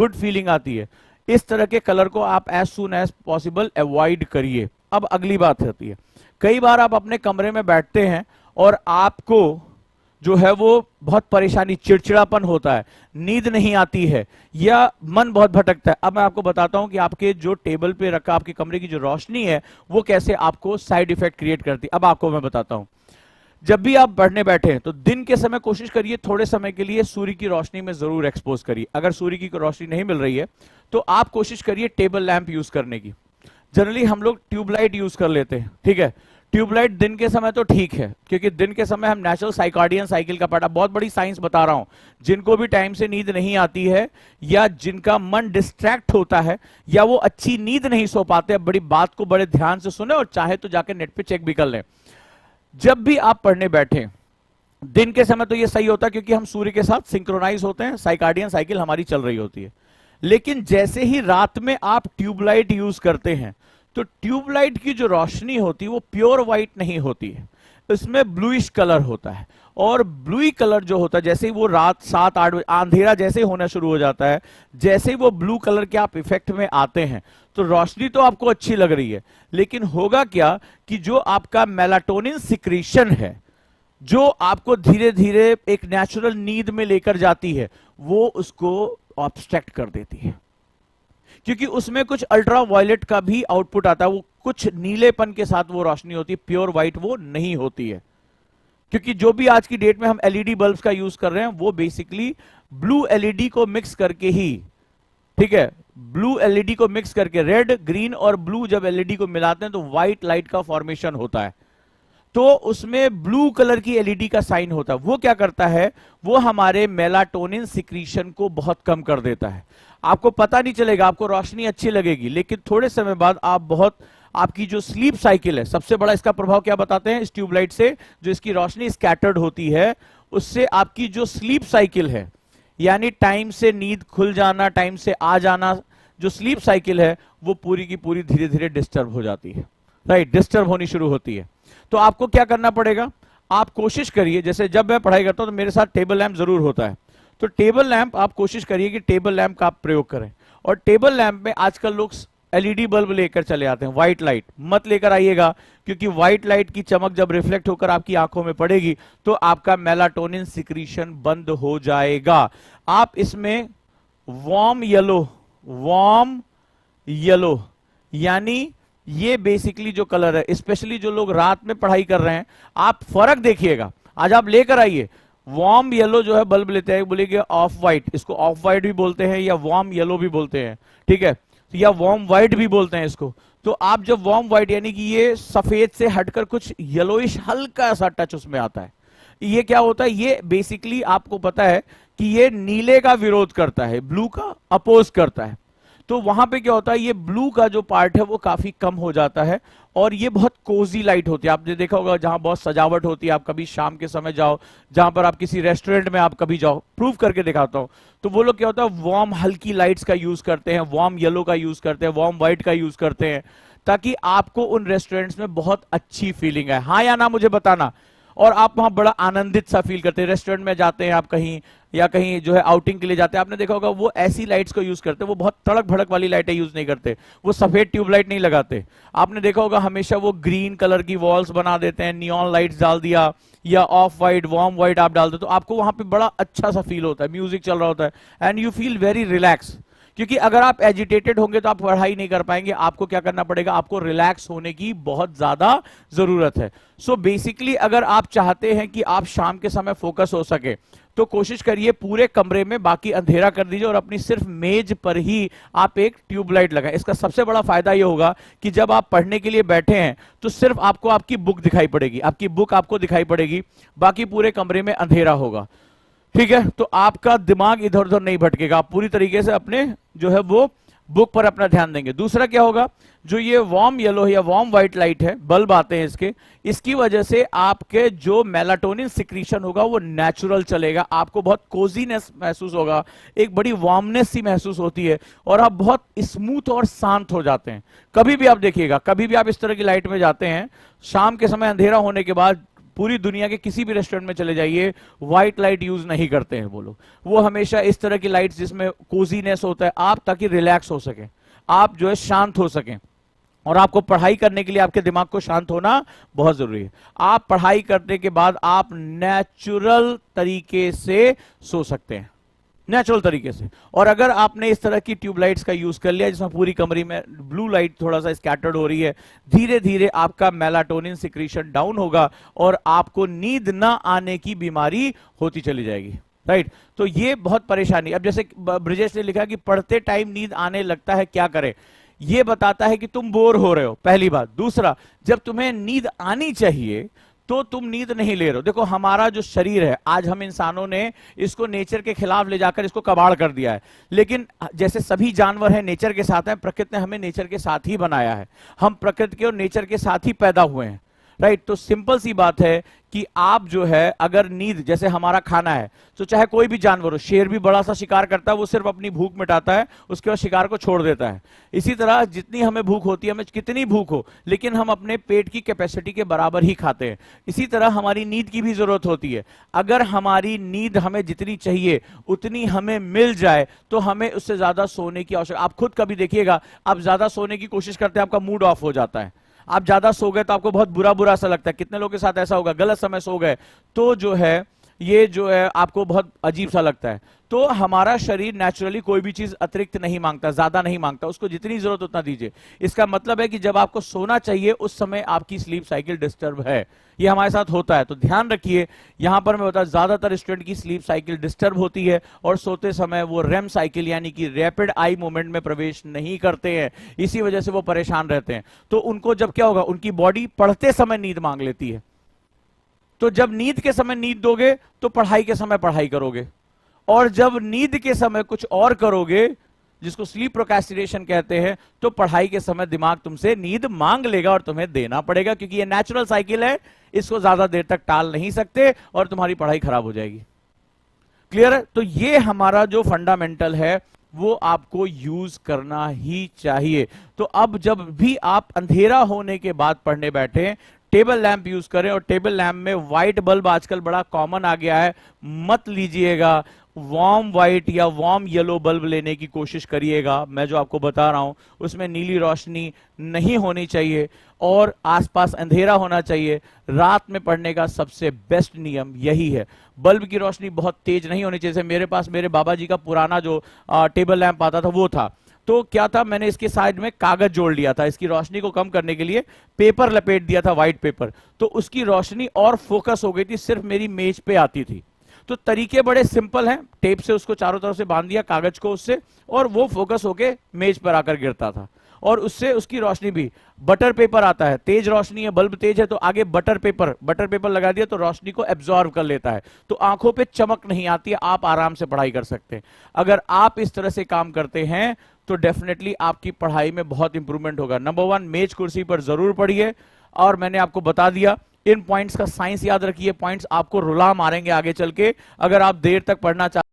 Good feeling आती है। इस तरह के कलर को आप as soon as possible avoid करिए। अब अगली बात होती है, कई बार आप अपने कमरे में बैठते हैं और आपको जो है वो बहुत परेशानी, चिड़चिड़ापन होता है, नींद नहीं आती है या मन बहुत भटकता है। अब मैं आपको बताता हूं कि आपके जो टेबल पे रखा आपके कमरे की जो रोशनी है वो कैसे आपको साइड इफेक्ट क्रिएट करती है। अब आपको मैं बताता हूं, जब भी आप पढ़ने बैठे हैं तो दिन के समय कोशिश करिए थोड़े समय के लिए सूर्य की रोशनी में जरूर एक्सपोज करिए। अगर सूर्य की रोशनी नहीं मिल रही है तो आप कोशिश करिए टेबल लैंप यूज करने की। जनरली हम लोग ट्यूबलाइट यूज कर लेते हैं, ठीक है। ट्यूबलाइट दिन के समय तो ठीक है, क्योंकि दिन के समय हम नेचुरल साइकार्डियन साइकिल का पढ़ा, बहुत बड़ी साइंस बता रहा हूं। जिनको भी टाइम से नींद नहीं आती है या जिनका मन डिस्ट्रैक्ट होता है या वो अच्छी नींद नहीं सो पाते, बड़ी बात को बड़े ध्यान से सुने और चाहे तो जाकर नेट पे चेक भी कर लें। जब भी आप पढ़ने बैठे दिन के समय तो ये सही होता है, क्योंकि हम सूर्य के साथ सिंक्रोनाइज होते हैं, साइकार्डियन साइकिल हमारी चल रही होती है। लेकिन जैसे ही रात में आप ट्यूबलाइट यूज करते हैं तो ट्यूबलाइट की जो रोशनी होती है वो प्योर व्हाइट नहीं होती है, इसमें ब्लूइश कलर होता है। और ब्लू कलर जो होता है, जैसे ही वो रात 7-8 बजे अंधेरा जैसे ही होना शुरू हो जाता है, जैसे ही वो ब्लू कलर के आप इफेक्ट में आते हैं तो रोशनी तो आपको अच्छी लग रही है, लेकिन होगा क्या कि जो आपका मेलाटोनिन सिक्रीशन है, जो आपको धीरे धीरे एक नेचुरल नींद में लेकर जाती है, वो उसको ऑब्स्ट्रैक्ट कर देती है। क्योंकि उसमें कुछ अल्ट्रा वायलेट का भी आउटपुट आता है, वो कुछ नीलेपन के साथ वो रोशनी होती है, प्योर व्हाइट वो नहीं होती है। क्योंकि जो भी आज की डेट में हम एलईडी बल्ब्स का यूज कर रहे हैं वो बेसिकली ब्लू एलईडी को मिक्स करके ही, ठीक है, ब्लू एलईडी को मिक्स करके, रेड ग्रीन और ब्लू जब एलईडी को मिलाते हैं तो व्हाइट लाइट का फॉर्मेशन होता है। तो उसमें ब्लू कलर की एलईडी का साइन होता है। वो क्या करता है, वो हमारे मेलाटोनिन सिक्रीशन को बहुत कम कर देता है। आपको पता नहीं चलेगा, आपको रोशनी अच्छी लगेगी, लेकिन थोड़े समय बाद आपकी जो स्लीप साइकिल है, सबसे बड़ा इसका प्रभाव क्या बताते हैं, इस ट्यूबलाइट से जो इसकी रोशनी स्कैटर्ड होती है उससे आपकी जो स्लीप साइकिल है, यानी टाइम से नींद खुल जाना, टाइम से आ जाना, जो स्लीप साइकिल है वो पूरी की पूरी धीरे धीरे डिस्टर्ब हो जाती है, राइट, डिस्टर्ब होनी शुरू होती है। तो आपको क्या करना पड़ेगा, आप कोशिश करिए, जैसे जब मैं पढ़ाई करता हूं तो मेरे साथ टेबल लैंप जरूर होता है, तो टेबल लैंप आप कोशिश करिए कि टेबल लैंप का आप प्रयोग करें। और टेबल लैंप में आजकल लोग एलईडी बल्ब लेकर चले आते हैं, व्हाइट लाइट मत लेकर आइएगा, क्योंकि व्हाइट लाइट की चमक जब रिफ्लेक्ट होकर आपकी आंखों में पड़ेगी तो आपका मेलाटोनिन सिक्रीशन बंद हो जाएगा। आप इसमें वार्म येलो यानी ये बेसिकली जो कलर है, स्पेशली जो लोग रात में पढ़ाई कर रहे हैं, आप फर्क देखिएगा। आज आप लेकर आइए वार्म येलो जो है बल्ब लेते हैं, बोलेंगे ऑफ व्हाइट, इसको ऑफ व्हाइट भी बोलते हैं या वार्म येलो भी बोलते हैं, ठीक है, या वार्म व्हाइट भी बोलते हैं इसको। तो आप जब वार्म व्हाइट यानी कि ये सफेद से हटकर कुछ येलोइश हल्का सा टच उसमें आता है, ये क्या होता है, ये बेसिकली आपको पता है कि ये नीले का विरोध करता है, ब्लू का अपोज करता है। तो वहां पे क्या होता है, ये ब्लू का जो पार्ट है वो काफी कम हो जाता है और ये बहुत कोजी लाइट होती है। आपने देखा होगा जहां बहुत सजावट होती है, आप कभी शाम के समय जाओ, जहां पर आप किसी रेस्टोरेंट में आप कभी जाओ, प्रूव करके दिखाता हूं, तो वो लोग क्या होता है वार्म हल्की लाइट्स का यूज करते हैं, वार्म येलो का यूज करते हैं, वार्म व्हाइट का यूज करते हैं, ताकि आपको उन रेस्टोरेंट्स में बहुत अच्छी फीलिंग है। हाँ या ना मुझे बताना। और आप वहां बड़ा आनंदित सा फील करते हैं। रेस्टोरेंट में जाते हैं आप कहीं, या कहीं जो है आउटिंग के लिए जाते हैं, आपने देखा होगा वो ऐसी लाइट्स को यूज करते हैं, वो बहुत तड़क भड़क वाली लाइटें यूज नहीं करते, वो सफेद ट्यूबलाइट नहीं लगाते। आपने देखा होगा हमेशा वो ग्रीन कलर की वॉल्स बना देते हैं, नियॉन लाइट्स डाल दिया या ऑफ व्हाइट वार्म व्हाइट आप डाल दो, तो आपको वहां पे बड़ा अच्छा सा फील होता है, म्यूजिक चल रहा होता है and you feel very relax. क्योंकि अगर आप एजिटेटेड होंगे तो आप पढ़ाई नहीं कर पाएंगे, आपको क्या करना पड़ेगा, आपको रिलैक्स होने की बहुत ज्यादा जरूरत है। सो बेसिकली अगर आप चाहते हैं कि आप शाम के समय फोकस हो सके तो कोशिश करिए पूरे कमरे में बाकी अंधेरा कर दीजिए और अपनी सिर्फ मेज पर ही आप एक ट्यूबलाइट लगाएं। इसका सबसे बड़ा फायदा यह होगा कि जब आप पढ़ने के लिए बैठे हैं तो सिर्फ आपको आपकी बुक दिखाई पड़ेगी, आपकी बुक आपको दिखाई पड़ेगी, बाकी पूरे कमरे में अंधेरा होगा, ठीक है। तो आपका दिमाग इधर उधर नहीं भटकेगा, आप पूरी तरीके से अपने जो है वो बुक पर अपना ध्यान देंगे। दूसरा क्या होगा, जो ये वार्म येलो या वार्म व्हाइट लाइट है, बल्ब आते हैं इसकी वजह से आपके जो मेलाटोनिन सिक्रीशन होगा वो नेचुरल चलेगा, आपको बहुत कोजीनेस महसूस होगा, एक बड़ी वार्मनेस सी महसूस होती है और आप बहुत स्मूथ और शांत हो जाते हैं। कभी भी आप देखिएगा, कभी भी आप इस तरह की लाइट में जाते हैं, शाम के समय अंधेरा होने के बाद पूरी दुनिया के किसी भी रेस्टोरेंट में चले जाइए, व्हाइट लाइट यूज नहीं करते हैं वो लोग। वो हमेशा इस तरह की लाइट्स जिसमें कोजीनेस होता है, आप ताकि रिलैक्स हो सके, आप जो है शांत हो सकें। और आपको पढ़ाई करने के लिए आपके दिमाग को शांत होना बहुत जरूरी है। आप पढ़ाई करने के बाद आप नेचुरल तरीके से सो सकते हैं, नेचुरल तरीके से। और अगर आपने इस तरह की ट्यूबलाइट्स का यूज कर लिया जिसमें पूरी कमरे में ब्लू लाइट थोड़ा सा स्कैटर्ड हो रही है, धीरे धीरे आपका मेलाटोनिन सिक्रीशन डाउन होगा और आपको नींद ना आने की बीमारी होती चली जाएगी। राइट, तो ये बहुत परेशानी। अब जैसे ब्रिजेश ने लिखा कि पढ़ते टाइम नींद आने लगता है, क्या करें? ये बताता है कि तुम बोर हो रहे हो, पहली बात। दूसरा, जब तुम्हें नींद आनी चाहिए तो तुम नींद नहीं ले रहे हो। देखो, हमारा जो शरीर है, आज हम इंसानों ने इसको नेचर के खिलाफ ले जाकर इसको कबाड़ कर दिया है। लेकिन जैसे सभी जानवर हैं नेचर के साथ हैं, प्रकृति ने हमें नेचर के साथ ही बनाया है। हम प्रकृति के और नेचर के साथ ही पैदा हुए हैं। राइट, तो सिंपल सी बात है कि आप जो है, अगर नींद, जैसे हमारा खाना है, तो चाहे कोई भी जानवर हो, शेर भी बड़ा सा शिकार करता है, वो सिर्फ अपनी भूख मिटाता है, उसके बाद शिकार को छोड़ देता है। इसी तरह जितनी हमें भूख होती है, हमें कितनी भूख हो, लेकिन हम अपने पेट की कैपेसिटी के बराबर ही खाते हैं। इसी तरह हमारी नींद की भी जरूरत होती है। अगर हमारी नींद हमें जितनी चाहिए उतनी हमें मिल जाए तो हमें उससे ज्यादा सोने की आवश्यकता। आप खुद कभी देखिएगा, आप ज्यादा सोने की कोशिश करते हैं, आपका मूड ऑफ हो जाता है। आप ज्यादा सो गए तो आपको बहुत बुरा बुरा सा लगता है। कितने लोगों के साथ ऐसा होगा, गलत समय सो गए तो जो है ये जो है आपको बहुत अजीब सा लगता है। तो हमारा शरीर नेचुरली कोई भी चीज अतिरिक्त नहीं मांगता, ज्यादा नहीं मांगता, उसको जितनी जरूरत उतना दीजिए। इसका मतलब है कि जब आपको सोना चाहिए उस समय आपकी स्लीप साइकिल डिस्टर्ब है। ये हमारे साथ होता है, तो ध्यान रखिए। यहां पर मैं बता, ज्यादातर स्टूडेंट की स्लीप साइकिल डिस्टर्ब होती है और सोते समय वो रेम साइकिल यानी कि रैपिड आई मूवमेंट में प्रवेश नहीं करते हैं। इसी वजह से वो परेशान रहते हैं। तो उनको जब क्या होगा, उनकी बॉडी पढ़ते समय नींद मांग लेती है। तो जब नींद के समय नींद दोगे तो पढ़ाई के समय पढ़ाई करोगे, और जब नींद के समय कुछ और करोगे जिसको स्लीप प्रोक्रेस्टिनेशन कहते हैं, तो पढ़ाई के समय दिमाग तुमसे नींद मांग लेगा और तुम्हें देना पड़ेगा, क्योंकि ये नेचुरल साइकिल है, इसको ज्यादा देर तक टाल नहीं सकते और तुम्हारी पढ़ाई खराब हो जाएगी। क्लियर है? तो ये हमारा जो फंडामेंटल है वो आपको यूज करना ही चाहिए। तो अब जब भी आप अंधेरा होने के बाद पढ़ने बैठे, टेबल लैंप यूज करें, और टेबल लैंप में व्हाइट बल्ब आजकल बड़ा कॉमन आ गया है, मत लीजिएगा। वार्म व्हाइट या वार्म येलो बल्ब लेने की कोशिश करिएगा। मैं जो आपको बता रहा हूं उसमें नीली रोशनी नहीं होनी चाहिए और आसपास अंधेरा होना चाहिए। रात में पढ़ने का सबसे बेस्ट नियम यही है। बल्ब की रोशनी बहुत तेज नहीं होनी चाहिए। मेरे पास मेरे बाबा जी का पुराना जो टेबल लैंप आता था वो था, तो क्या था, मैंने इसके साइड में कागज जोड़ लिया था, इसकी रोशनी को कम करने के लिए पेपर लपेट दिया था, व्हाइट पेपर, तो उसकी रोशनी और फोकस हो गई थी, सिर्फ मेरी मेज पे आती थी। तो तरीके बड़े सिंपल हैं, टेप से उसको चारों तरफ से बांध दिया कागज को उससे, और वो फोकस होके मेज पर आकर गिरता था, और उससे उसकी रोशनी भी। बटर पेपर आता है, तेज रोशनी है, बल्ब तेज है, तो आगे बटर पेपर लगा दिया तो रोशनी को एब्जॉर्ब कर लेता है, तो आंखों पे चमक नहीं आती है, आप आराम से पढ़ाई कर सकते हैं। अगर आप इस तरह से काम करते हैं तो डेफिनेटली आपकी पढ़ाई में बहुत इंप्रूवमेंट होगा। नंबर 1, मेज कुर्सी पर जरूर पढ़िए, और मैंने आपको बता दिया इन पॉइंट्स का साइंस याद रखिए, पॉइंट्स आपको रुला मारेंगे आगे चल के, अगर आप देर तक पढ़ना चाहते